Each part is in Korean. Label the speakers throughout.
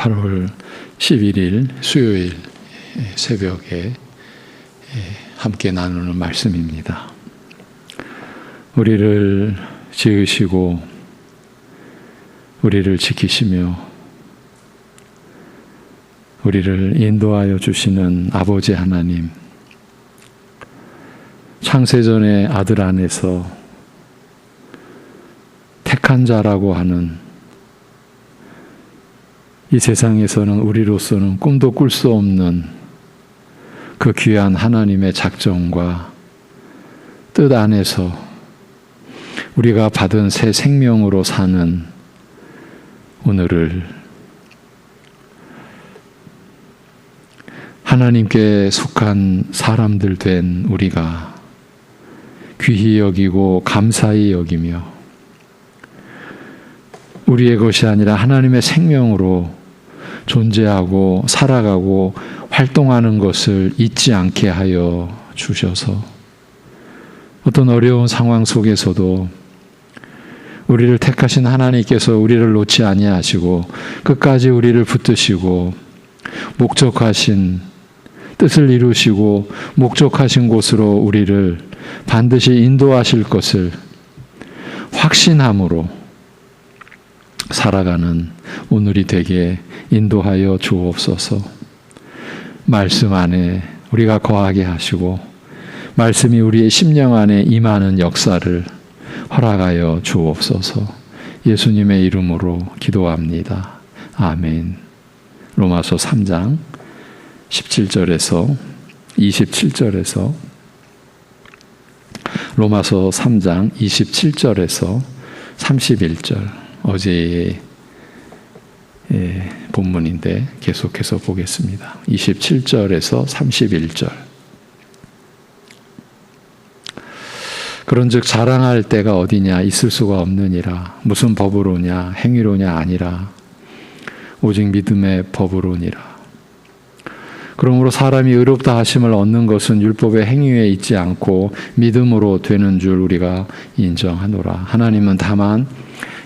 Speaker 1: 8월 11일 수요일 새벽에 함께 나누는 말씀입니다. 우리를 지으시고 우리를 지키시며 우리를 인도하여 주시는 아버지 하나님, 창세전의 아들 안에서 택한 자라고 하는 이 세상에서는 우리로서는 꿈도 꿀 수 없는 그 귀한 하나님의 작정과 뜻 안에서 우리가 받은 새 생명으로 사는 오늘을 하나님께 속한 사람들 된 우리가 귀히 여기고 감사히 여기며 우리의 것이 아니라 하나님의 생명으로 존재하고 살아가고 활동하는 것을 잊지 않게 하여 주셔서 어떤 어려운 상황 속에서도 우리를 택하신 하나님께서 우리를 놓지 아니하시고 끝까지 우리를 붙드시고 목적하신 뜻을 이루시고 목적하신 곳으로 우리를 반드시 인도하실 것을 확신함으로 살아가는 오늘이 되게 인도하여 주옵소서. 말씀 안에 우리가 거하게 하시고 말씀이 우리의 심령 안에 임하는 역사를 허락하여 주옵소서. 예수님의 이름으로 기도합니다. 아멘. 로마서 3장 17절에서 27절에서 로마서 3장 27절에서 31절 어제의 본문인데 계속해서 보겠습니다. 27절에서 31절. 그런즉 자랑할 때가 어디냐 있을 수가 없느니라. 무슨 법으로냐 행위로냐 아니라 오직 믿음의 법으로니라. 그러므로 사람이 의롭다 하심을 얻는 것은 율법의 행위에 있지 않고 믿음으로 되는 줄 우리가 인정하노라. 하나님은 다만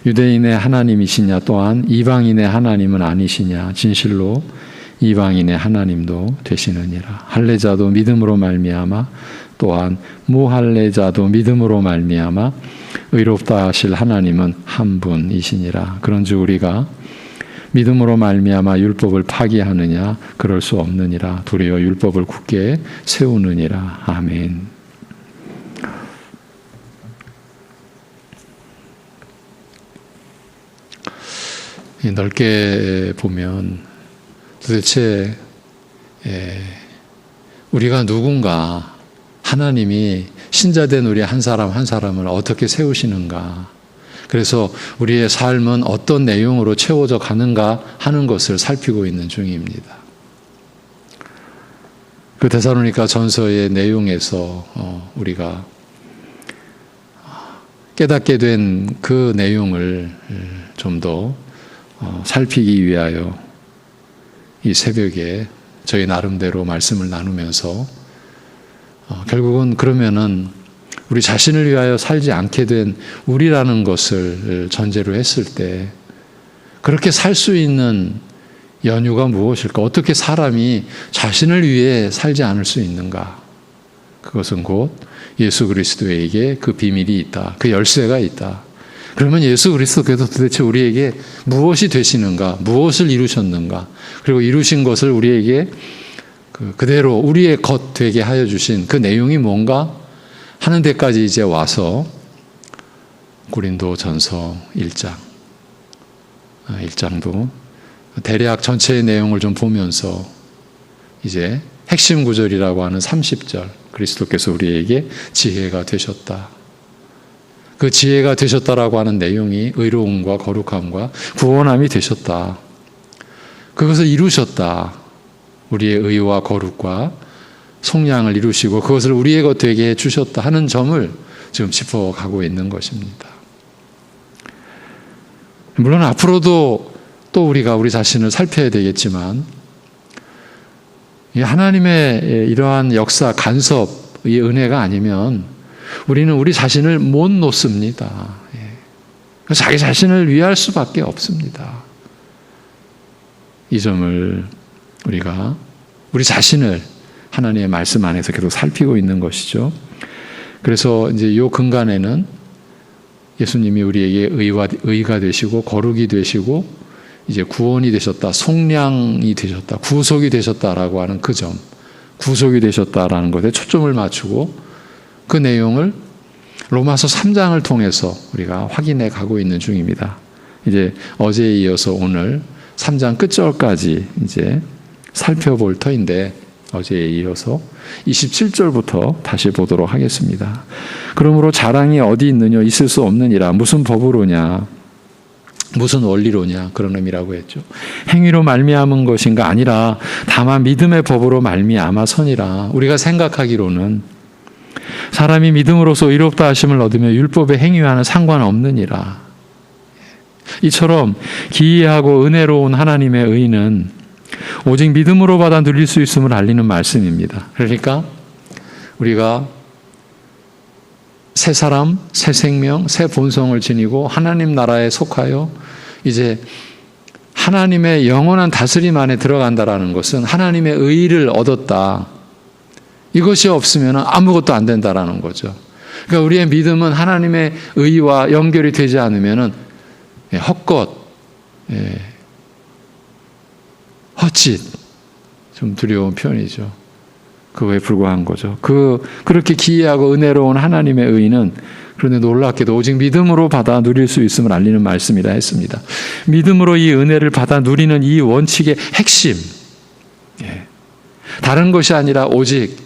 Speaker 1: 유대인의 하나님이시냐 또한 이방인의 하나님은 아니시냐 진실로 이방인의 하나님도 되시느니라. 할례자도 믿음으로 말미암아 또한 무할례자도 믿음으로 말미암아 의롭다 하실 하나님은 한 분이시니라. 그런즉 우리가 믿음으로 말미암아 율법을 파기하느냐 그럴 수 없느니라. 도리어 율법을 굳게 세우느니라. 아멘. 넓게 보면 도대체 우리가 누군가, 하나님이 신자된 우리 한 사람 한 사람을 어떻게 세우시는가, 그래서 우리의 삶은 어떤 내용으로 채워져 가는가 하는 것을 살피고 있는 중입니다. 그 데살로니가 전서의 내용에서 우리가 깨닫게 된 그 내용을 좀 더 살피기 위하여 이 새벽에 저희 나름대로 말씀을 나누면서 결국은 그러면은 우리 자신을 위하여 살지 않게 된 우리라는 것을 전제로 했을 때 그렇게 살 수 있는 연유가 무엇일까? 어떻게 사람이 자신을 위해 살지 않을 수 있는가? 그것은 곧 예수 그리스도에게 그 비밀이 있다. 그 열쇠가 있다. 그러면 예수 그리스도께서 도대체 우리에게 무엇이 되시는가? 무엇을 이루셨는가? 그리고 이루신 것을 우리에게 그대로 우리의 것 되게 하여 주신 그 내용이 뭔가 하는 데까지 이제 와서 고린도전서 1장도 대략 전체의 내용을 좀 보면서 이제 핵심 구절이라고 하는 30절, 그리스도께서 우리에게 지혜가 되셨다. 그 지혜가 되셨다라고 하는 내용이 의로움과 거룩함과 구원함이 되셨다. 그것을 이루셨다. 우리의 의와 거룩과 속량을 이루시고 그것을 우리의 것 되게 해주셨다 하는 점을 지금 짚어가고 있는 것입니다. 물론 앞으로도 또 우리가 우리 자신을 살펴야 되겠지만 하나님의 이러한 역사, 간섭의 은혜가 아니면 우리는 우리 자신을 못 놓습니다. 자기 자신을 위할 수밖에 없습니다. 이 점을 우리가 우리 자신을 하나님의 말씀 안에서 계속 살피고 있는 것이죠. 그래서 이제 요 근간에는 예수님이 우리에게 의가 되시고 거룩이 되시고 이제 구원이 되셨다, 속량이 되셨다, 구속이 되셨다라고 하는 그 점, 구속이 되셨다라는 것에 초점을 맞추고 그 내용을 로마서 3장을 통해서 우리가 확인해 가고 있는 중입니다. 이제 어제에 이어서 오늘 3장 끝절까지 이제 살펴볼 터인데 어제에 이어서 27절부터 다시 보도록 하겠습니다. 그러므로 자랑이 어디 있느냐 있을 수 없느니라. 무슨 법으로냐 무슨 원리로냐 그런 의미라고 했죠. 행위로 말미암은 것인가 아니라 다만 믿음의 법으로 말미암아서니라. 우리가 생각하기로는 사람이 믿음으로써 의롭다 하심을 얻으며 율법의 행위와는 상관없느니라. 이처럼 기이하고 은혜로운 하나님의 의는 오직 믿음으로 받아 누릴 수 있음을 알리는 말씀입니다. 그러니까 우리가 새 사람, 새 생명, 새 본성을 지니고 하나님 나라에 속하여 이제 하나님의 영원한 다스림 안에 들어간다라는 것은 하나님의 의를 얻었다. 이것이 없으면 아무것도 안 된다라는 거죠. 그러니까 우리의 믿음은 하나님의 의와 연결이 되지 않으면 헛것, 헛짓, 좀 두려운 표현이죠. 그거에 불과한 거죠. 그렇게 기이하고 은혜로운 하나님의 의는 그런데 놀랍게도 오직 믿음으로 받아 누릴 수 있음을 알리는 말씀이라 했습니다. 믿음으로 이 은혜를 받아 누리는 이 원칙의 핵심, 다른 것이 아니라 오직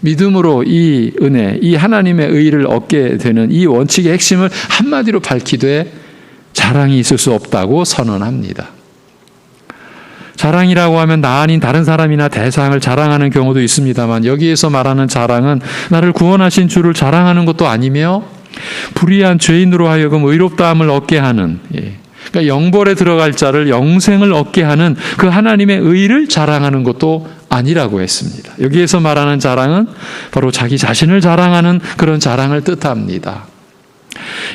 Speaker 1: 믿음으로 이 은혜, 이 하나님의 의를 얻게 되는 이 원칙의 핵심을 한마디로 밝히되 자랑이 있을 수 없다고 선언합니다. 자랑이라고 하면 나 아닌 다른 사람이나 대상을 자랑하는 경우도 있습니다만 여기에서 말하는 자랑은 나를 구원하신 주를 자랑하는 것도 아니며 불의한 죄인으로 하여금 의롭다함을 얻게 하는, 그러니까 영벌에 들어갈 자를 영생을 얻게 하는 그 하나님의 의를 자랑하는 것도 아니라고 했습니다. 여기에서 말하는 자랑은 바로 자기 자신을 자랑하는 그런 자랑을 뜻합니다.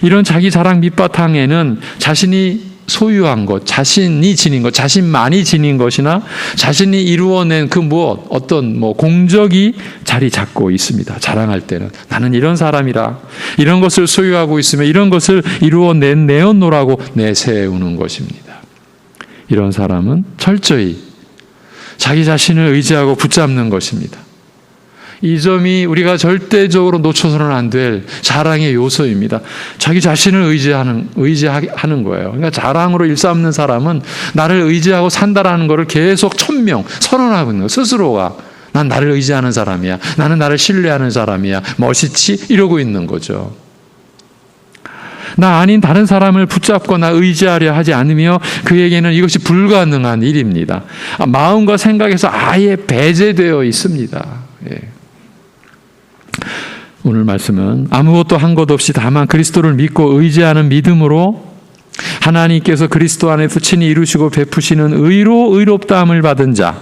Speaker 1: 이런 자기 자랑 밑바탕에는 자신이 소유한 것, 자신이 지닌 것, 자신만이 지닌 것이나 자신이 이루어낸 그 무엇, 어떤 공적이 자리 잡고 있습니다. 자랑할 때는 나는 이런 사람이라, 이런 것을 소유하고 있으며 이런 것을 내어놓으라고 내세우는 것입니다. 이런 사람은 철저히 자기 자신을 의지하고 붙잡는 것입니다. 이 점이 우리가 절대적으로 놓쳐서는 안 될 자랑의 요소입니다. 자기 자신을 의지하는 거예요. 그러니까 자랑으로 일삼는 사람은 나를 의지하고 산다라는 것을 계속 천명 선언하고 있는 거예요. 스스로가 난 나를 의지하는 사람이야. 나는 나를 신뢰하는 사람이야. 멋있지? 이러고 있는 거죠. 나 아닌 다른 사람을 붙잡거나 의지하려 하지 않으며 그에게는 이것이 불가능한 일입니다. 마음과 생각에서 아예 배제되어 있습니다. 오늘 말씀은 아무것도 한 것 없이 다만 그리스도를 믿고 의지하는 믿음으로 하나님께서 그리스도 안에서 친히 이루시고 베푸시는 의로 의롭다함을 받은 자,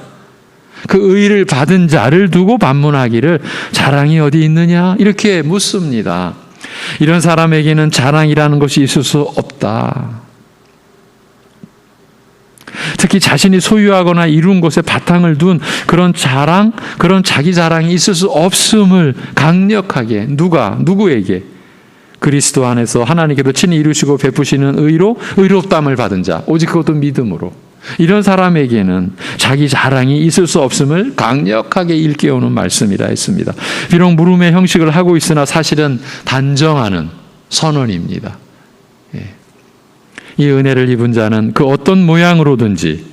Speaker 1: 그 의를 받은 자를 두고 반문하기를 자랑이 어디 있느냐 이렇게 묻습니다. 이런 사람에게는 자랑이라는 것이 있을 수 없다. 특히 자신이 소유하거나 이룬 것에 바탕을 둔 그런 자랑, 그런 자기 자랑이 있을 수 없음을 강력하게 누구에게? 그리스도 안에서 하나님께서 친히 이루시고 베푸시는 의로 의롭다함을 받은 자, 오직 그것도 믿음으로. 이런 사람에게는 자기 자랑이 있을 수 없음을 강력하게 일깨우는 말씀이라 했습니다. 비록 물음의 형식을 하고 있으나 사실은 단정하는 선언입니다. 이 은혜를 입은 자는 그 어떤 모양으로든지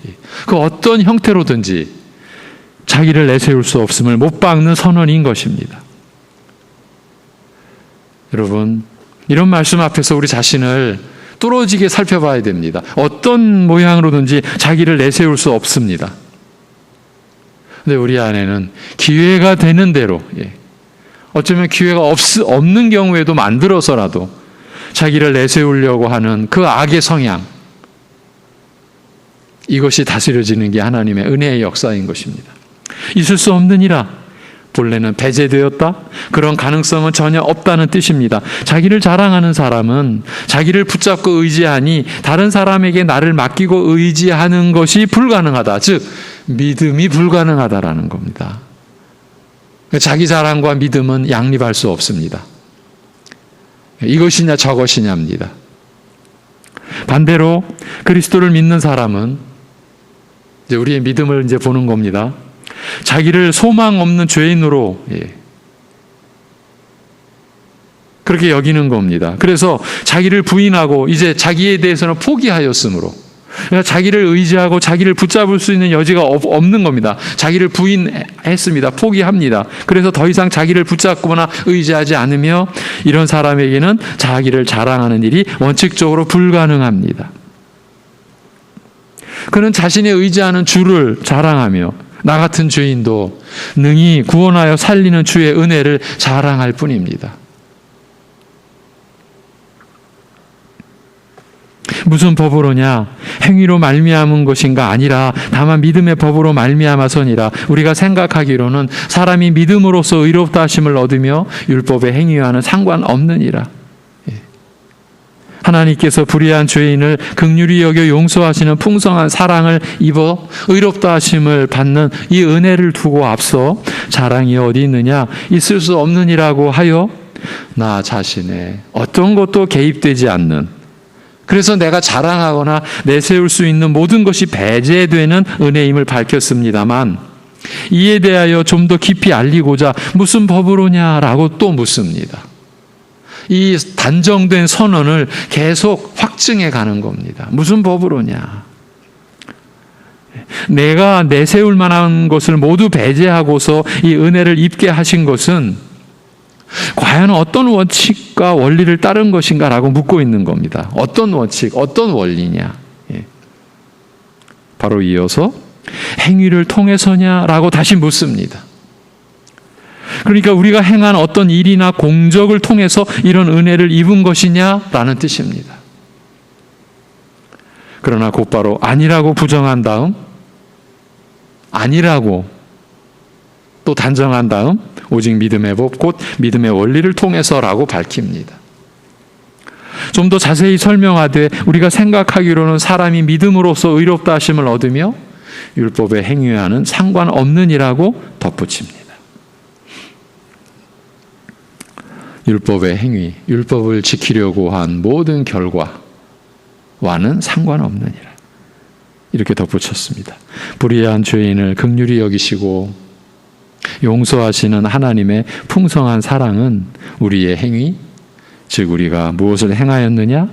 Speaker 1: 그 어떤 형태로든지 자기를 내세울 수 없음을 못 박는 선언인 것입니다. 여러분, 이런 말씀 앞에서 우리 자신을 뚫어지게 살펴봐야 됩니다. 어떤 모양으로든지 자기를 내세울 수 없습니다. 근데 우리 안에는 기회가 되는 대로, 어쩌면 기회가 없는 경우에도 만들어서라도 자기를 내세우려고 하는 그 악의 성향, 이것이 다스려지는 게 하나님의 은혜의 역사인 것입니다. 있을 수 없느니라 본래는 배제되었다? 그런 가능성은 전혀 없다는 뜻입니다. 자기를 자랑하는 사람은 자기를 붙잡고 의지하니 다른 사람에게 나를 맡기고 의지하는 것이 불가능하다. 즉 믿음이 불가능하다라는 겁니다. 자기 자랑과 믿음은 양립할 수 없습니다. 이것이냐 저것이냐입니다. 반대로 그리스도를 믿는 사람은 이제 우리의 믿음을 이제 보는 겁니다. 자기를 소망 없는 죄인으로 그렇게 여기는 겁니다. 그래서 자기를 부인하고 이제 자기에 대해서는 포기하였으므로, 그러니까 자기를 의지하고 자기를 붙잡을 수 있는 여지가 없는 겁니다. 자기를 부인했습니다. 포기합니다. 그래서 더 이상 자기를 붙잡거나 의지하지 않으며 이런 사람에게는 자기를 자랑하는 일이 원칙적으로 불가능합니다. 그는 자신이 의지하는 주를 자랑하며 나 같은 죄인도 능히 구원하여 살리는 주의 은혜를 자랑할 뿐입니다. 무슨 법으로냐? 행위로 말미암은 것인가? 아니라 다만 믿음의 법으로 말미암아서니라. 우리가 생각하기로는 사람이 믿음으로써 의롭다 하심을 얻으며 율법의 행위와는 상관없느니라. 하나님께서 불의한 죄인을 긍휼히 여겨 용서하시는 풍성한 사랑을 입어 의롭다 하심을 받는 이 은혜를 두고 앞서 자랑이 어디 있느냐? 있을 수 없느니라고 하여 나 자신의 어떤 것도 개입되지 않는, 그래서 내가 자랑하거나 내세울 수 있는 모든 것이 배제되는 은혜임을 밝혔습니다만, 이에 대하여 좀 더 깊이 알리고자 무슨 법으로냐라고 또 묻습니다. 이 단정된 선언을 계속 확증해 가는 겁니다. 무슨 법으로냐? 내가 내세울 만한 것을 모두 배제하고서 이 은혜를 입게 하신 것은 과연 어떤 원칙과 원리를 따른 것인가라고 묻고 있는 겁니다. 어떤 원칙, 어떤 원리냐? 바로 이어서 행위를 통해서냐라고 다시 묻습니다. 그러니까 우리가 행한 어떤 일이나 공적을 통해서 이런 은혜를 입은 것이냐라는 뜻입니다. 그러나 곧바로 아니라고 부정한 다음, 아니라고 또 단정한 다음 오직 믿음의 법 곧 믿음의 원리를 통해서라고 밝힙니다. 좀 더 자세히 설명하되 우리가 생각하기로는 사람이 믿음으로써 의롭다 하심을 얻으며 율법의 행위와는 상관없느니라고 덧붙입니다. 율법의 행위, 율법을 지키려고 한 모든 결과와는 상관없느니라. 이렇게 덧붙였습니다. 불의한 죄인을 긍휼히 여기시고 용서하시는 하나님의 풍성한 사랑은 우리의 행위, 즉 우리가 무엇을 행하였느냐,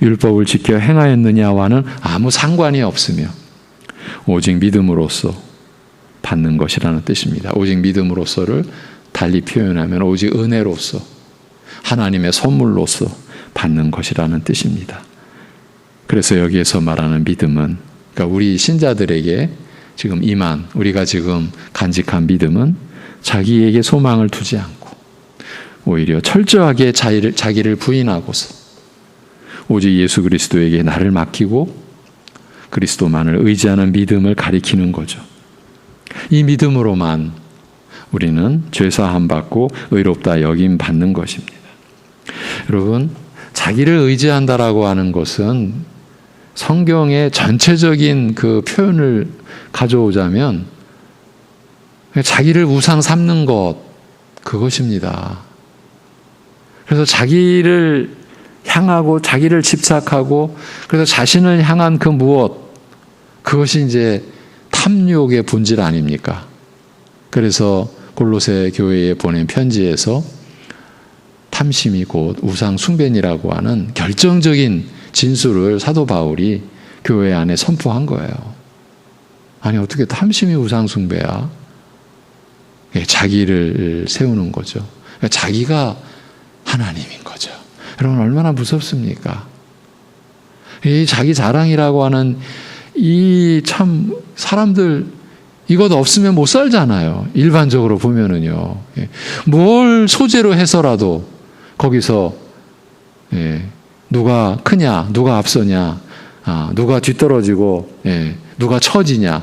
Speaker 1: 율법을 지켜 행하였느냐와는 아무 상관이 없으며 오직 믿음으로써 받는 것이라는 뜻입니다. 오직 믿음으로써를 달리 표현하면 오직 은혜로서 하나님의 선물로서 받는 것이라는 뜻입니다. 그래서 여기에서 말하는 믿음은, 그러니까 우리 신자들에게 지금 임한, 우리가 지금 간직한 믿음은 자기에게 소망을 두지 않고 오히려 철저하게 자기를 부인하고서 오직 예수 그리스도에게 나를 맡기고 그리스도만을 의지하는 믿음을 가리키는 거죠. 이 믿음으로만 우리는 죄사함 받고 의롭다 여김 받는 것입니다. 여러분, 자기를 의지한다라고 하는 것은 성경의 전체적인 그 표현을 가져오자면 자기를 우상 삼는 것, 그것입니다. 그래서 자기를 향하고 자기를 집착하고 그래서 자신을 향한 그 무엇, 그것이 이제 탐욕의 본질 아닙니까? 그래서 골로새 교회에 보낸 편지에서 탐심이 곧 우상 숭배니라고 하는 결정적인 진술을 사도 바울이 교회 안에 선포한 거예요. 아니 어떻게 탐심이 우상 숭배야? 자기를 세우는 거죠. 자기가 하나님인 거죠. 여러분 얼마나 무섭습니까? 이 자기 자랑이라고 하는 이 참 사람들 이것 없으면 못 살잖아요. 일반적으로 보면은요. 뭘 소재로 해서라도 거기서 누가 크냐, 누가 앞서냐, 누가 뒤떨어지고 누가 처지냐.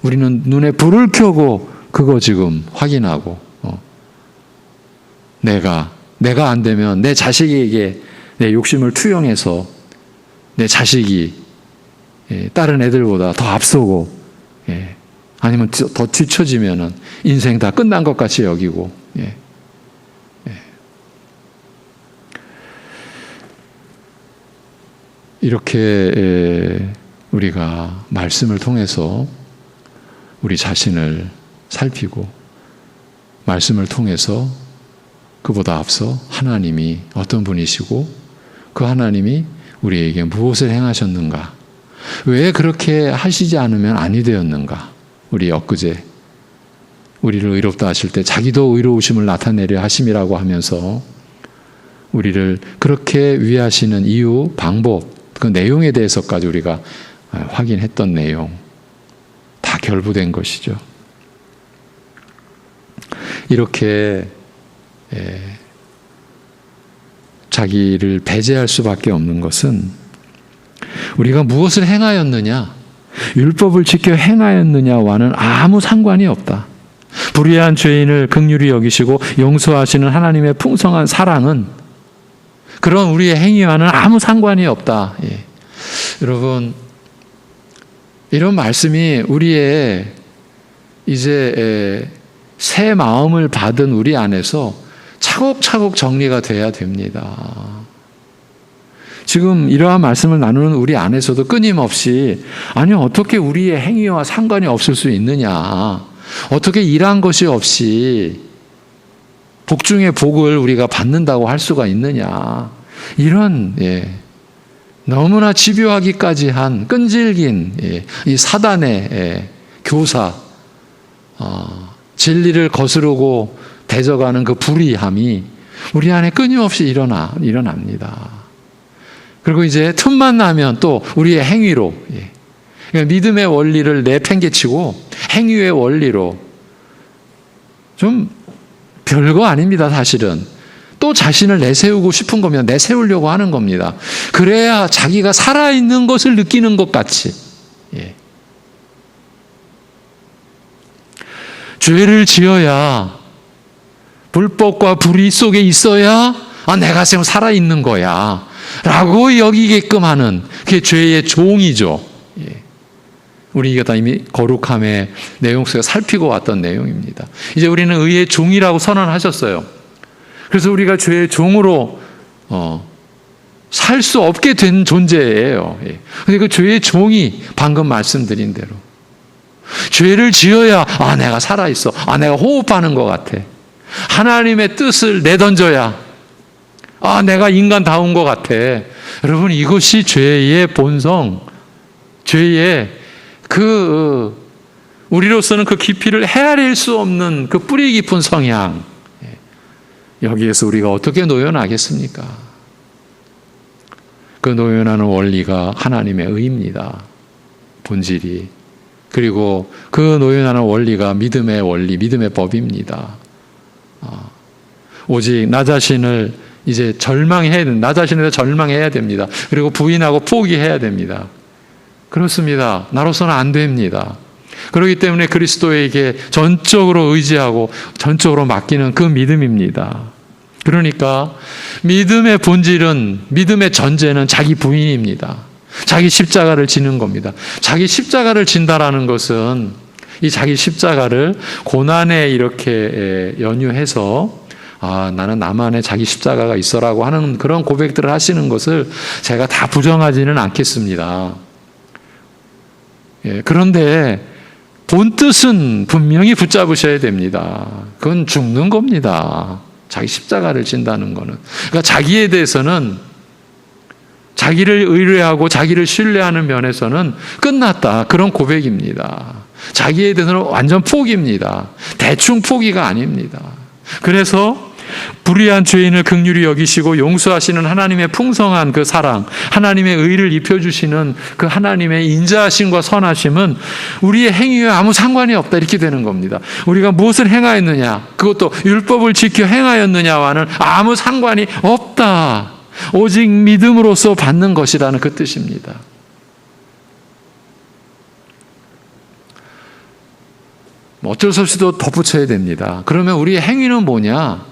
Speaker 1: 우리는 눈에 불을 켜고 그거 지금 확인하고 내가 안 되면 내 자식에게 내 욕심을 투영해서 내 자식이 다른 애들보다 더 앞서고 아니면 더 뒤처지면은 인생 다 끝난 것 같이 여기고 이렇게 우리가 말씀을 통해서 우리 자신을 살피고 말씀을 통해서 그보다 앞서 하나님이 어떤 분이시고 그 하나님이 우리에게 무엇을 행하셨는가, 왜 그렇게 하시지 않으면 아니 되었는가. 우리 엊그제 우리를 의롭다 하실 때 자기도 의로우심을 나타내려 하심이라고 하면서 우리를 그렇게 위하시는 이유, 방법, 그 내용에 대해서까지 우리가 확인했던 내용 다 결부된 것이죠. 이렇게 자기를 배제할 수밖에 없는 것은 우리가 무엇을 행하였느냐, 율법을 지켜 행하였느냐와는 아무 상관이 없다. 불의한 죄인을 긍휼히 여기시고 용서하시는 하나님의 풍성한 사랑은 그런 우리의 행위와는 아무 상관이 없다. 여러분, 이런 말씀이 우리의 이제 새 마음을 받은 우리 안에서 차곡차곡 정리가 돼야 됩니다. 지금 이러한 말씀을 나누는 우리 안에서도 끊임없이 아니 어떻게 우리의 행위와 상관이 없을 수 있느냐, 어떻게 일한 것이 없이 복 중에 복을 우리가 받는다고 할 수가 있느냐, 이런 너무나 집요하기까지 한 끈질긴 이 사단의 교사, 진리를 거스르고 대적하는 그 불의함이 우리 안에 끊임없이 일어납니다. 그리고 이제 틈만 나면 또 우리의 행위로, 그러니까 믿음의 원리를 내팽개치고 행위의 원리로, 좀 별거 아닙니다, 사실은. 또 자신을 내세우고 싶은 거면 내세우려고 하는 겁니다. 그래야 자기가 살아있는 것을 느끼는 것 같이. 죄를 지어야, 불법과 불의 속에 있어야 내가 지금 살아있는 거야 라고 여기게끔 하는, 그게 죄의 종이죠. 우리가 다 이미 거룩함의 내용 속에 살피고 왔던 내용입니다. 이제 우리는 의의 종이라고 선언하셨어요. 그래서 우리가 죄의 종으로 살 수 없게 된 존재예요. 근데 그 죄의 종이 방금 말씀드린 대로 죄를 지어야 내가 살아있어, 내가 호흡하는 것 같아, 하나님의 뜻을 내던져야 내가 인간다운 것 같아. 여러분, 이것이 죄의 본성, 죄의 우리로서는 그 깊이를 헤아릴 수 없는 그 뿌리 깊은 성향, 여기에서 우리가 어떻게 노연하겠습니까? 그 노연하는 원리가 하나님의 의입니다, 본질이. 그리고 그 노연하는 원리가 믿음의 원리, 믿음의 법입니다. 오직 나 자신을 이제 나 자신에 대해 절망해야 됩니다. 그리고 부인하고 포기해야 됩니다. 그렇습니다. 나로서는 안 됩니다. 그렇기 때문에 그리스도에게 전적으로 의지하고 전적으로 맡기는 그 믿음입니다. 그러니까 믿음의 본질은, 믿음의 전제는 자기 부인입니다. 자기 십자가를 지는 겁니다. 자기 십자가를 진다라는 것은 이 자기 십자가를 고난에 이렇게 연유해서 나는 나만의 자기 십자가가 있어라고 하는 그런 고백들을 하시는 것을 제가 다 부정하지는 않겠습니다. 그런데 본뜻은 분명히 붙잡으셔야 됩니다. 그건 죽는 겁니다. 자기 십자가를 진다는 거는. 그러니까 자기에 대해서는, 자기를 의뢰하고 자기를 신뢰하는 면에서는 끝났다, 그런 고백입니다. 자기에 대해서는 완전 포기입니다. 대충 포기가 아닙니다. 그래서 불의한 죄인을 긍휼히 여기시고 용서하시는 하나님의 풍성한 그 사랑, 하나님의 의를 입혀주시는 그 하나님의 인자하심과 선하심은 우리의 행위와 아무 상관이 없다, 이렇게 되는 겁니다. 우리가 무엇을 행하였느냐, 그것도 율법을 지켜 행하였느냐와는 아무 상관이 없다. 오직 믿음으로써 받는 것이라는 그 뜻입니다. 어쩔 수 없이 또 덧붙여야 됩니다. 그러면 우리의 행위는 뭐냐?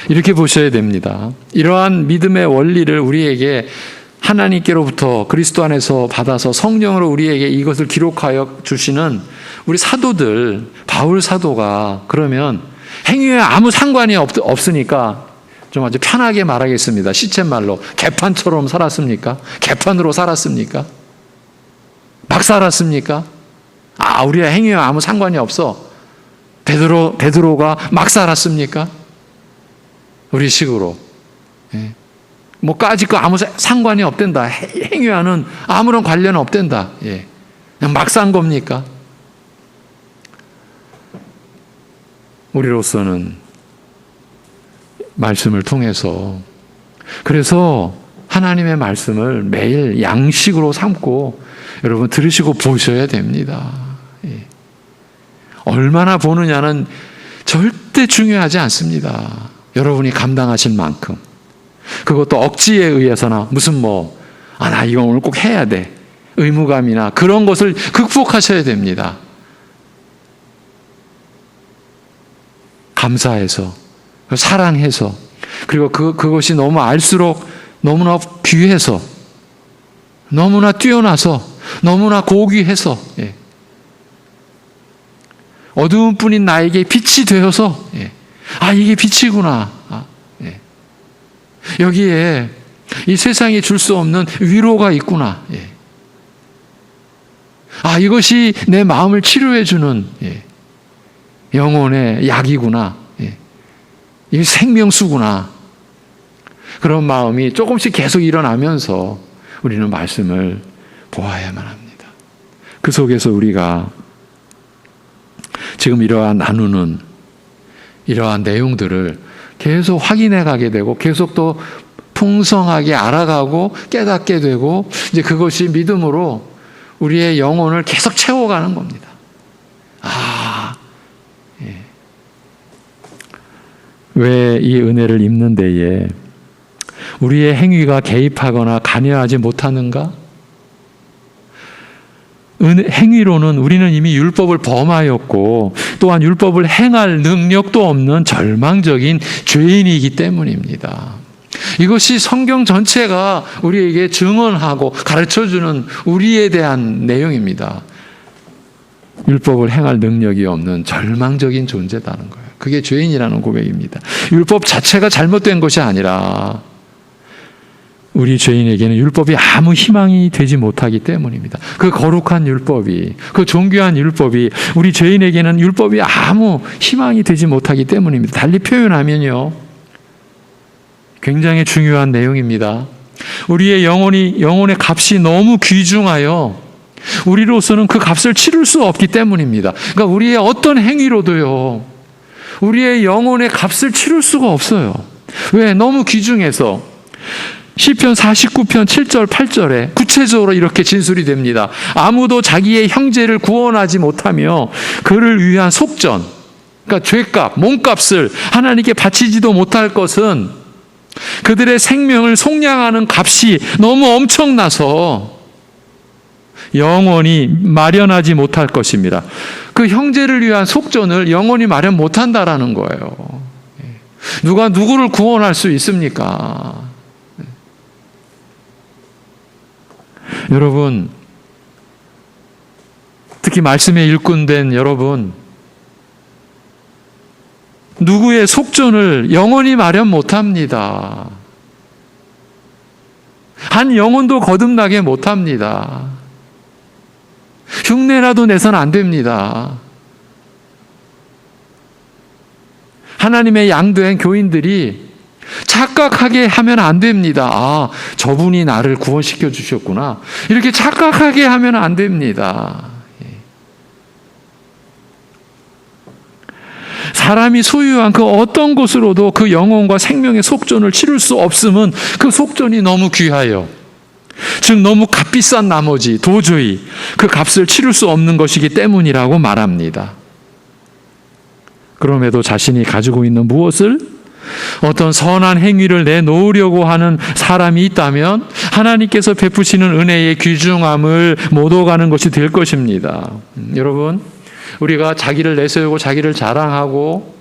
Speaker 1: 이렇게 보셔야 됩니다. 이러한 믿음의 원리를 우리에게 하나님께로부터 그리스도 안에서 받아서 성령으로 우리에게 이것을 기록하여 주시는 우리 사도들, 바울 사도가 그러면 행위에 아무 상관이 없으니까 좀 아주 편하게 말하겠습니다. 시쳇말로 개판처럼 살았습니까? 개판으로 살았습니까? 막 살았습니까? 우리의 행위에 아무 상관이 없어. 베드로가 막 살았습니까? 우리 식으로. 뭐 까짓 거 아무 상관이 없댄다. 행위와는 아무런 관련 없댄다. 그냥 막 산 겁니까? 우리로서는 말씀을 통해서 그래서 하나님의 말씀을 매일 양식으로 삼고 여러분 들으시고 보셔야 됩니다. 얼마나 보느냐는 절대 중요하지 않습니다. 여러분이 감당하실 만큼. 그것도 억지에 의해서나 무슨 나 이거 오늘 꼭 해야 돼. 의무감이나 그런 것을 극복하셔야 됩니다. 감사해서, 사랑해서, 그리고 그것이 너무 알수록 너무나 귀해서, 너무나 뛰어나서, 너무나 고귀해서, 어두운 뿐인 나에게 빛이 되어서, 이게 빛이구나. 여기에 이 세상이 줄 수 없는 위로가 있구나. 이것이 내 마음을 치료해주는 영혼의 약이구나. 이게 생명수구나. 그런 마음이 조금씩 계속 일어나면서 우리는 말씀을 보아야만 합니다. 그 속에서 우리가 지금 나누는 이러한 내용들을 계속 확인해 가게 되고 계속 또 풍성하게 알아가고 깨닫게 되고 이제 그것이 믿음으로 우리의 영혼을 계속 채워가는 겁니다. 왜 이 은혜를 입는 데에 우리의 행위가 개입하거나 관여하지 못하는가? 행위로는 우리는 이미 율법을 범하였고 또한 율법을 행할 능력도 없는 절망적인 죄인이기 때문입니다. 이것이 성경 전체가 우리에게 증언하고 가르쳐주는 우리에 대한 내용입니다. 율법을 행할 능력이 없는 절망적인 존재다는 거예요. 그게 죄인이라는 고백입니다. 율법 자체가 잘못된 것이 아니라 우리 죄인에게는 율법이 아무 희망이 되지 못하기 때문입니다. 그 거룩한 율법이, 그 존귀한 율법이 우리 죄인에게는 율법이 아무 희망이 되지 못하기 때문입니다. 달리 표현하면요, 굉장히 중요한 내용입니다. 우리의 영혼의 값이 너무 귀중하여 우리로서는 그 값을 치를 수 없기 때문입니다. 그러니까 우리의 어떤 행위로도요, 우리의 영혼의 값을 치를 수가 없어요. 왜? 너무 귀중해서. 시편 49편 7절 8절에 구체적으로 이렇게 진술이 됩니다. 아무도 자기의 형제를 구원하지 못하며 그를 위한 속전, 그러니까 죄값, 몸값을 하나님께 바치지도 못할 것은 그들의 생명을 속량하는 값이 너무 엄청나서 영원히 마련하지 못할 것입니다. 그 형제를 위한 속전을 영원히 마련 못한다라는 거예요. 누가 누구를 구원할 수 있습니까? 여러분, 특히 말씀에 일꾼된 여러분, 누구의 속전을 영원히 마련 못합니다. 한 영혼도 거듭나게 못합니다. 흉내라도 내서는 안 됩니다. 하나님의 양된 교인들이 착각하게 하면 안 됩니다. 저분이 나를 구원시켜 주셨구나. 이렇게 착각하게 하면 안 됩니다. 사람이 소유한 그 어떤 것으로도 그 영혼과 생명의 속전을 치를 수 없음은 그 속전이 너무 귀하여, 즉 너무 값비싼 나머지 도저히 그 값을 치를 수 없는 것이기 때문이라고 말합니다. 그럼에도 자신이 가지고 있는 무엇을, 어떤 선한 행위를 내놓으려고 하는 사람이 있다면 하나님께서 베푸시는 은혜의 귀중함을 못 오가는 것이 될 것입니다. 여러분, 우리가 자기를 내세우고 자기를 자랑하고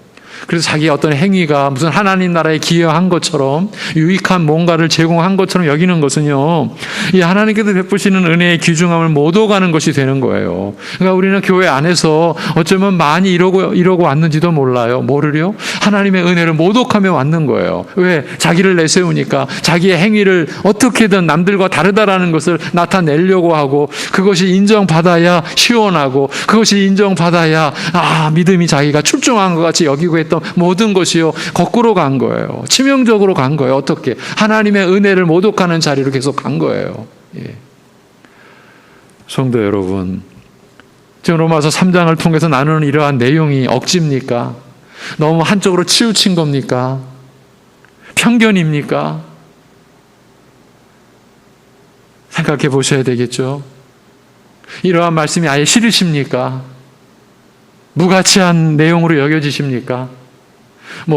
Speaker 1: 그래서 자기의 어떤 행위가 무슨 하나님 나라에 기여한 것처럼 유익한 뭔가를 제공한 것처럼 여기는 것은요, 이 하나님께서 베푸시는 은혜의 귀중함을 못 오가는 것이 되는 거예요. 그러니까 우리는 교회 안에서 어쩌면 많이 이러고 왔는지도 몰라요. 뭐를요? 하나님의 은혜를 모독하며 왔는 거예요. 왜? 자기를 내세우니까 자기의 행위를 어떻게든 남들과 다르다라는 것을 나타내려고 하고, 그것이 인정받아야 시원하고, 그것이 인정받아야 믿음이 자기가 출중한 것 같이 여기고 했던 모든 것이요, 거꾸로 간 거예요. 치명적으로 간 거예요. 어떻게? 하나님의 은혜를 모독하는 자리로 계속 간 거예요. 예. 성도 여러분, 지금 로마서 3장을 통해서 나누는 이러한 내용이 억지입니까? 너무 한쪽으로 치우친 겁니까? 편견입니까? 생각해 보셔야 되겠죠. 이러한 말씀이 아예 싫으십니까? 무가치한 내용으로 여겨지십니까?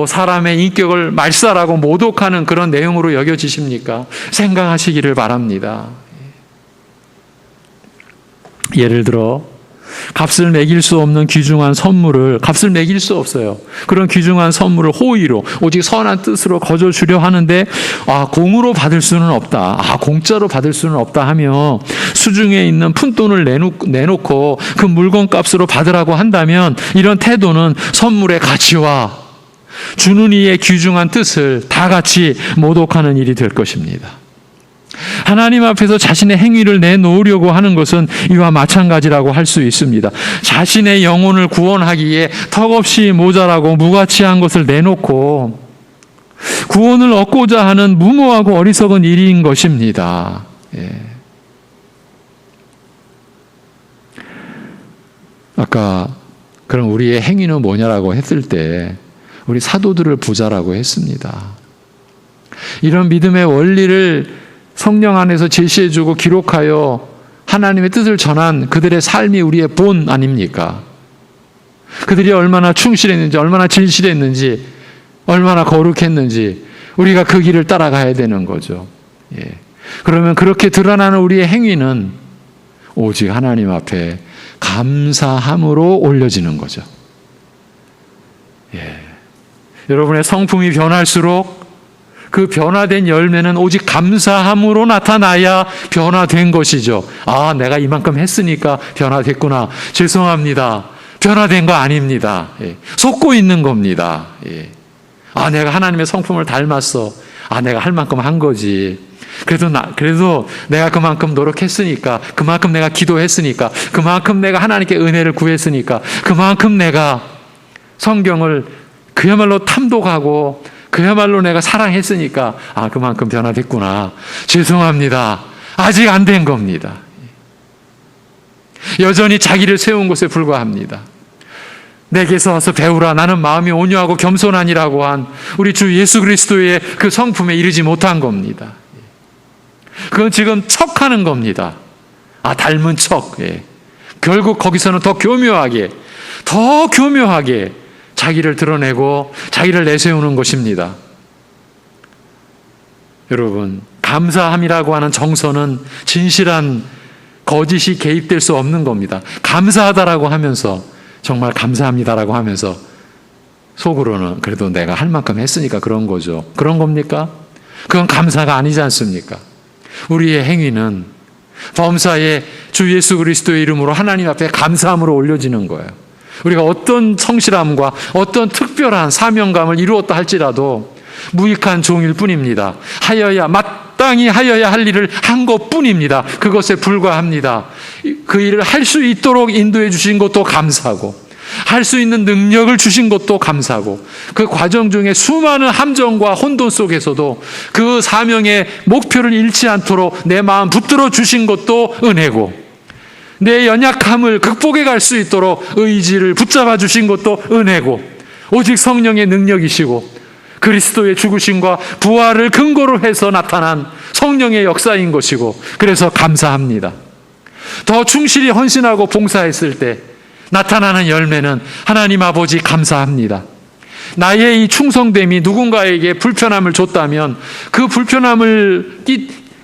Speaker 1: 사람의 인격을 말살하고 모독하는 그런 내용으로 여겨지십니까? 생각하시기를 바랍니다. 예를 들어 값을 매길 수 없는 귀중한 선물을, 값을 매길 수 없어요. 그런 귀중한 선물을 호의로, 오직 선한 뜻으로 거저 주려 하는데, 공으로 받을 수는 없다, 공짜로 받을 수는 없다 하며 수중에 있는 푼돈을 내놓고 그 물건 값으로 받으라고 한다면, 이런 태도는 선물의 가치와 주는 이의 귀중한 뜻을 다 같이 모독하는 일이 될 것입니다. 하나님 앞에서 자신의 행위를 내놓으려고 하는 것은 이와 마찬가지라고 할 수 있습니다. 자신의 영혼을 구원하기에 턱없이 모자라고 무가치한 것을 내놓고 구원을 얻고자 하는 무모하고 어리석은 일인 것입니다. 예. 아까 그럼 우리의 행위는 뭐냐라고 했을 때 우리 사도들을 부자라고 했습니다. 이런 믿음의 원리를 성령 안에서 제시해주고 기록하여 하나님의 뜻을 전한 그들의 삶이 우리의 본 아닙니까? 그들이 얼마나 충실했는지, 얼마나 진실했는지, 얼마나 거룩했는지 우리가 그 길을 따라가야 되는 거죠. 예. 그러면 그렇게 드러나는 우리의 행위는 오직 하나님 앞에 감사함으로 올려지는 거죠. 예. 여러분의 성품이 변할수록 그 변화된 열매는 오직 감사함으로 나타나야 변화된 것이죠. 내가 이만큼 했으니까 변화됐구나. 죄송합니다. 변화된 거 아닙니다. 예. 속고 있는 겁니다. 예. 내가 하나님의 성품을 닮았어. 내가 할 만큼 한 거지. 그래도 내가 그만큼 노력했으니까, 그만큼 내가 기도했으니까, 그만큼 내가 하나님께 은혜를 구했으니까, 그만큼 내가 성경을 그야말로 탐독하고 그야말로 내가 사랑했으니까 그만큼 변화됐구나. 죄송합니다. 아직 안 된 겁니다. 여전히 자기를 세운 것에 불과합니다. 내게서 와서 배우라. 나는 마음이 온유하고 겸손하니라고 한 우리 주 예수 그리스도의 그 성품에 이르지 못한 겁니다. 그건 지금 척하는 겁니다. 닮은 척. 예. 결국 거기서는 더 교묘하게 자기를 드러내고 자기를 내세우는 것입니다. 여러분, 감사함이라고 하는 정서는 진실한 거짓이 개입될 수 없는 겁니다. 감사하다라고 하면서, 정말 감사합니다라고 하면서 속으로는 그래도 내가 할 만큼 했으니까 그런 거죠. 그런 겁니까? 그건 감사가 아니지 않습니까? 우리의 행위는 범사에 주 예수 그리스도의 이름으로 하나님 앞에 감사함으로 올려지는 거예요. 우리가 어떤 성실함과 어떤 특별한 사명감을 이루었다 할지라도 무익한 종일 뿐입니다. 마땅히 하여야 할 일을 한 것뿐입니다. 그것에 불과합니다. 그 일을 할 수 있도록 인도해 주신 것도 감사하고, 할 수 있는 능력을 주신 것도 감사하고, 그 과정 중에 수많은 함정과 혼돈 속에서도 그 사명의 목표를 잃지 않도록 내 마음 붙들어 주신 것도 은혜고, 내 연약함을 극복해 갈 수 있도록 의지를 붙잡아 주신 것도 은혜고, 오직 성령의 능력이시고 그리스도의 죽으심과 부활을 근거로 해서 나타난 성령의 역사인 것이고, 그래서 감사합니다. 더 충실히 헌신하고 봉사했을 때 나타나는 열매는 하나님 아버지 감사합니다. 나의 이 충성됨이 누군가에게 불편함을 줬다면 그 불편함을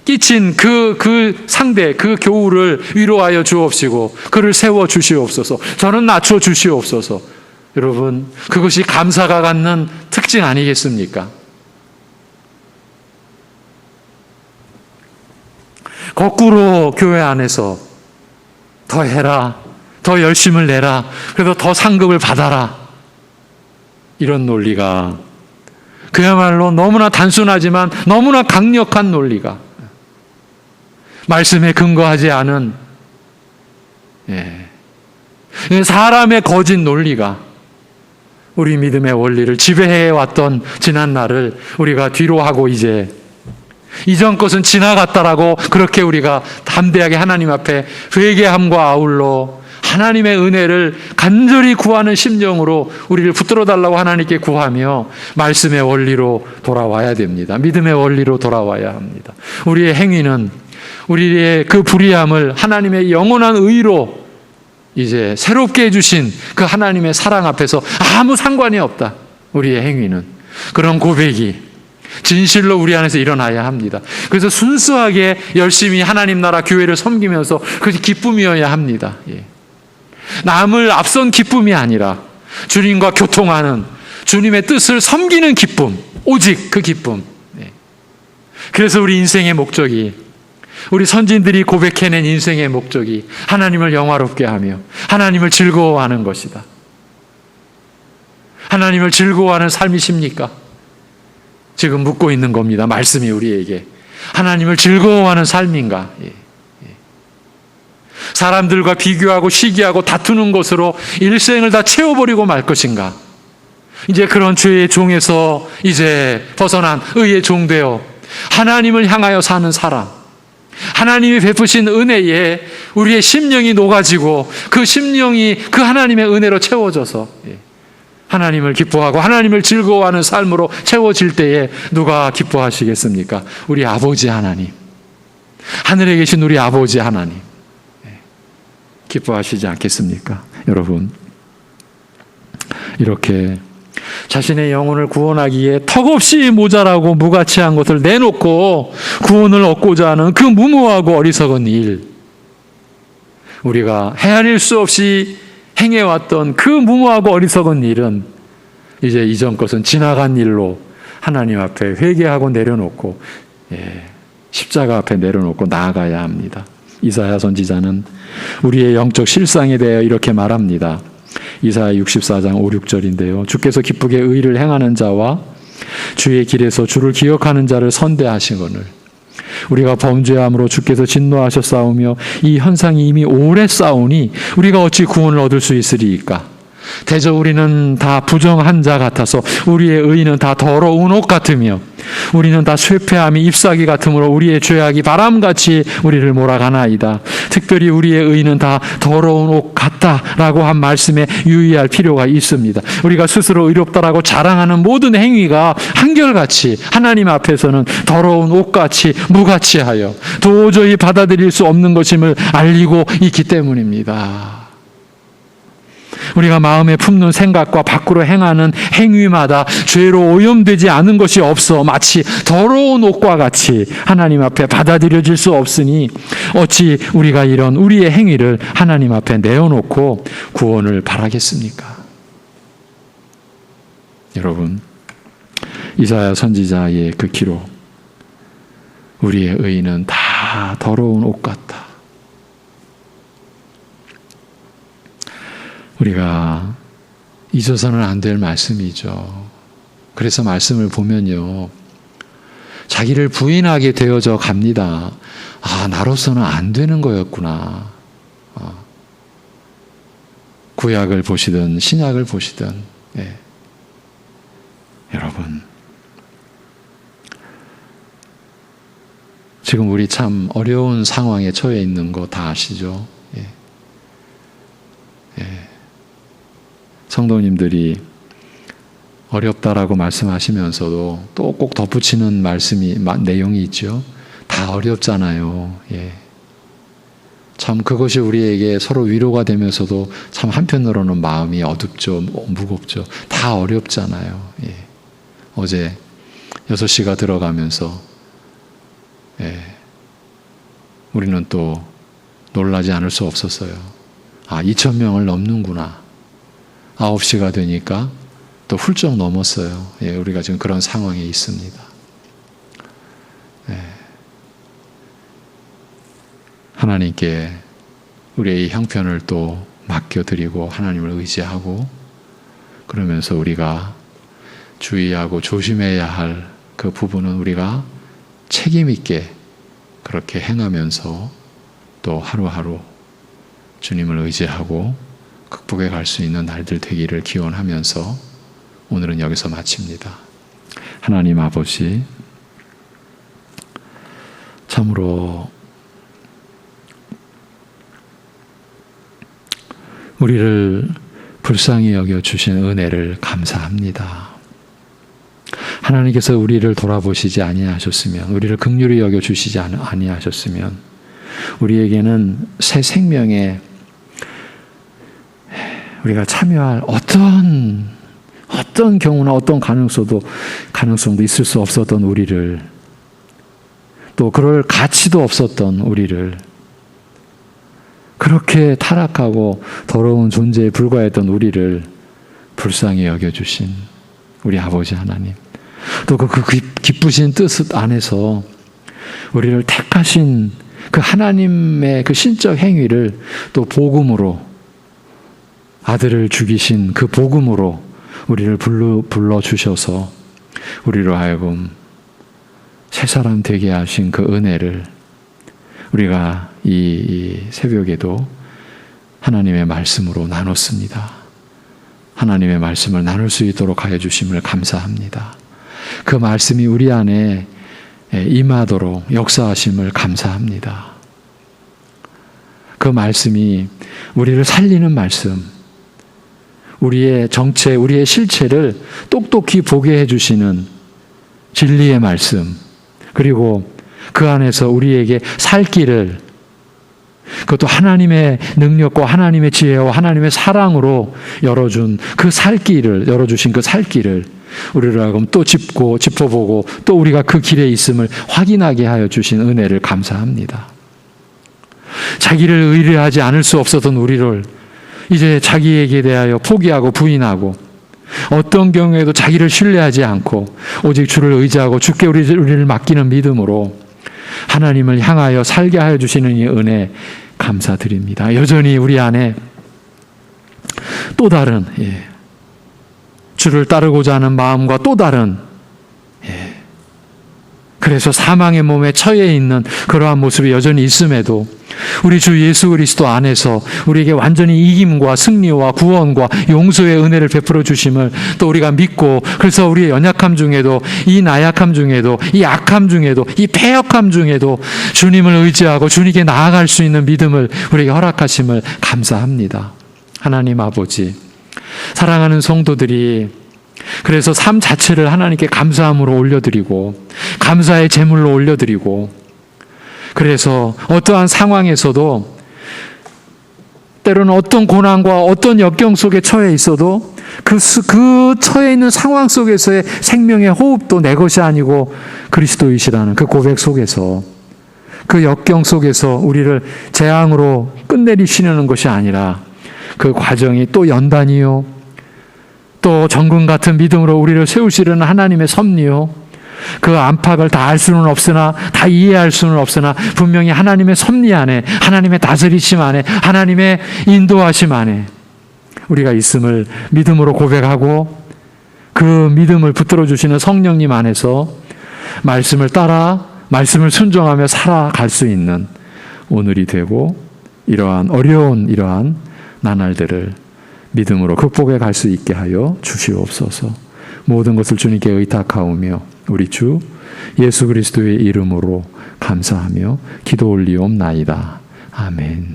Speaker 1: 끼친 그 상대, 그 교우를 위로하여 주옵시고 그를 세워 주시옵소서. 저는 낮춰 주시옵소서. 여러분, 그것이 감사가 갖는 특징 아니겠습니까? 거꾸로 교회 안에서 더 해라, 더 열심을 내라, 그래도 더 상급을 받아라, 이런 논리가 그야말로 너무나 단순하지만 너무나 강력한 논리가, 말씀에 근거하지 않은 사람의 거짓 논리가 우리 믿음의 원리를 지배해왔던 지난날을 우리가 뒤로 하고 이제 이전 것은 지나갔다라고 그렇게 우리가 담대하게 하나님 앞에 회개함과 아울러 하나님의 은혜를 간절히 구하는 심정으로 우리를 붙들어 달라고 하나님께 구하며 말씀의 원리로 돌아와야 됩니다. 믿음의 원리로 돌아와야 합니다. 우리의 행위는 우리의 그 불의함을 하나님의 영원한 의로 이제 새롭게 해주신 그 하나님의 사랑 앞에서 아무 상관이 없다. 우리의 행위는. 그런 고백이 진실로 우리 안에서 일어나야 합니다. 그래서 순수하게 열심히 하나님 나라 교회를 섬기면서 그것이 기쁨이어야 합니다. 남을 앞선 기쁨이 아니라 주님과 교통하는 주님의 뜻을 섬기는 기쁨, 오직 그 기쁨. 그래서 우리 인생의 목적이, 우리 선진들이 고백해낸 인생의 목적이 하나님을 영화롭게 하며 하나님을 즐거워하는 것이다. 하나님을 즐거워하는 삶이십니까? 지금 묻고 있는 겁니다. 말씀이 우리에게 하나님을 즐거워하는 삶인가? 사람들과 비교하고 시기하고 다투는 것으로 일생을 다 채워버리고 말 것인가? 이제 그런 죄의 종에서 이제 벗어난 의의 종되어 하나님을 향하여 사는 사람, 하나님이 베푸신 은혜에 우리의 심령이 녹아지고 그 심령이 그 하나님의 은혜로 채워져서 하나님을 기뻐하고 하나님을 즐거워하는 삶으로 채워질 때에 누가 기뻐하시겠습니까? 우리 아버지 하나님, 하늘에 계신 우리 아버지 하나님 기뻐하시지 않겠습니까? 여러분, 이렇게 자신의 영혼을 구원하기에 턱없이 모자라고 무가치한 것을 내놓고 구원을 얻고자 하는 그 무모하고 어리석은 일, 우리가 헤아릴 수 없이 행해왔던 그 무모하고 어리석은 일은 이제 이전 것은 지나간 일로 하나님 앞에 회개하고 내려놓고 십자가 앞에 내려놓고 나아가야 합니다. 이사야 선지자는 우리의 영적 실상에 대해 이렇게 말합니다. 이사야 64장 5, 6절인데요. 주께서 기쁘게 의를 행하는 자와 주의 길에서 주를 기억하는 자를 선대하시거늘 우리가 범죄함으로 주께서 진노하셨사오며 이 현상이 이미 오래 싸우니 우리가 어찌 구원을 얻을 수 있으리이까? 대저 우리는 다 부정한 자 같아서 우리의 의는 다 더러운 옷 같으며 우리는 다 쇠폐함이 잎사귀 같으므로 우리의 죄악이 바람같이 우리를 몰아가나이다. 특별히 우리의 의는 다 더러운 옷 같다라고 한 말씀에 유의할 필요가 있습니다. 우리가 스스로 의롭다라고 자랑하는 모든 행위가 한결같이 하나님 앞에서는 더러운 옷같이 무가치하여 도저히 받아들일 수 없는 것임을 알리고 있기 때문입니다. 우리가 마음에 품는 생각과 밖으로 행하는 행위마다 죄로 오염되지 않은 것이 없어 마치 더러운 옷과 같이 하나님 앞에 받아들여질 수 없으니 어찌 우리가 이런 우리의 행위를 하나님 앞에 내어놓고 구원을 바라겠습니까? 여러분, 이사야 선지자의 그 기록, 우리의 의는 다 더러운 옷 같다. 우리가 잊어서는 안 될 말씀이죠. 그래서 말씀을 보면요, 자기를 부인하게 되어져 갑니다. 아, 나로서는 안 되는 거였구나. 구약을 보시든 신약을 보시든, 여러분, 지금 우리 참 어려운 상황에 처해 있는 거 다 아시죠? 성도님들이 어렵다라고 말씀하시면서도 또 꼭 덧붙이는 내용이 있죠. 다 어렵잖아요. 참 그것이 우리에게 서로 위로가 되면서도 참 한편으로는 마음이 어둡죠. 무겁죠. 다 어렵잖아요. 어제 6시가 들어가면서 우리는 또 놀라지 않을 수 없었어요. 아, 2,000명을 넘는구나. 9시가 되니까 또 훌쩍 넘었어요. 예, 우리가 지금 그런 상황에 있습니다. 예. 하나님께 우리의 형편을 또 맡겨드리고 하나님을 의지하고 그러면서 우리가 주의하고 조심해야 할 그 부분은 우리가 책임 있게 그렇게 행하면서 또 하루하루 주님을 의지하고 극복해 갈 수 있는 날들 되기를 기원하면서 오늘은 여기서 마칩니다. 하나님 아버지, 참으로 우리를 불쌍히 여겨주신 은혜를 감사합니다. 하나님께서 우리를 돌아보시지 아니하셨으면, 우리를 긍휼히 여겨주시지 아니하셨으면 우리에게는 새 생명에 우리가 참여할 어떤 경우나 어떤 가능성도 있을 수 없었던 우리를, 또 그럴 가치도 없었던 우리를, 그렇게 타락하고 더러운 존재에 불과했던 우리를 불쌍히 여겨주신 우리 아버지 하나님, 또 그 기쁘신 뜻 안에서 우리를 택하신 그 하나님의 그 신적 행위를 또 복음으로, 아들을 죽이신 그 복음으로 우리를 불러주셔서 우리로 하여금 새 사람 되게 하신 그 은혜를 우리가 이 새벽에도 하나님의 말씀으로 나눴습니다. 하나님의 말씀을 나눌 수 있도록 하여 주심을 감사합니다. 그 말씀이 우리 안에 임하도록 역사하심을 감사합니다. 그 말씀이 우리를 살리는 말씀, 우리의 정체, 우리의 실체를 똑똑히 보게 해주시는 진리의 말씀, 그리고 그 안에서 우리에게 살 길을, 그것도 하나님의 능력과 하나님의 지혜와 하나님의 사랑으로 열어주신 그 살 길을 우리를 하여금 또 짚어보고 또 우리가 그 길에 있음을 확인하게 하여 주신 은혜를 감사합니다. 자기를 의뢰하지 않을 수 없었던 우리를 이제 자기에게 대하여 포기하고 부인하고, 어떤 경우에도 자기를 신뢰하지 않고 오직 주를 의지하고 주께 우리를 맡기는 믿음으로 하나님을 향하여 살게 하여 주시는 이 은혜 감사드립니다. 여전히 우리 안에 또 다른 주를 따르고자 하는 마음과 또 다른, 그래서 사망의 몸에 처해 있는 그러한 모습이 여전히 있음에도 우리 주 예수 그리스도 안에서 우리에게 완전히 이김과 승리와 구원과 용서의 은혜를 베풀어 주심을 또 우리가 믿고, 그래서 우리의 연약함 중에도, 이 나약함 중에도, 이 악함 중에도, 이 패역함 중에도 주님을 의지하고 주님께 나아갈 수 있는 믿음을 우리에게 허락하심을 감사합니다. 하나님 아버지, 사랑하는 성도들이 그래서 삶 자체를 하나님께 감사함으로 올려드리고 감사의 제물로 올려드리고, 그래서 어떠한 상황에서도 때로는 어떤 고난과 어떤 역경 속에 처해 있어도 그 처해 있는 상황 속에서의 생명의 호흡도 내 것이 아니고 그리스도이시라는 그 고백 속에서, 그 역경 속에서 우리를 재앙으로 끝내리시려는 것이 아니라 그 과정이 또 연단이요, 또 정금 같은 믿음으로 우리를 세우시려는 하나님의 섭리요, 그 안팎을 다 알 수는 없으나, 다 이해할 수는 없으나 분명히 하나님의 섭리 안에, 하나님의 다스리심 안에, 하나님의 인도하심 안에 우리가 있음을 믿음으로 고백하고, 그 믿음을 붙들어 주시는 성령님 안에서 말씀을 따라 말씀을 순종하며 살아갈 수 있는 오늘이 되고, 이러한 어려운 이러한 나날들을 믿음으로 극복해 갈 수 있게 하여 주시옵소서. 모든 것을 주님께 의탁하오며 우리 주 예수 그리스도의 이름으로 감사하며 기도 올리옵나이다. 아멘.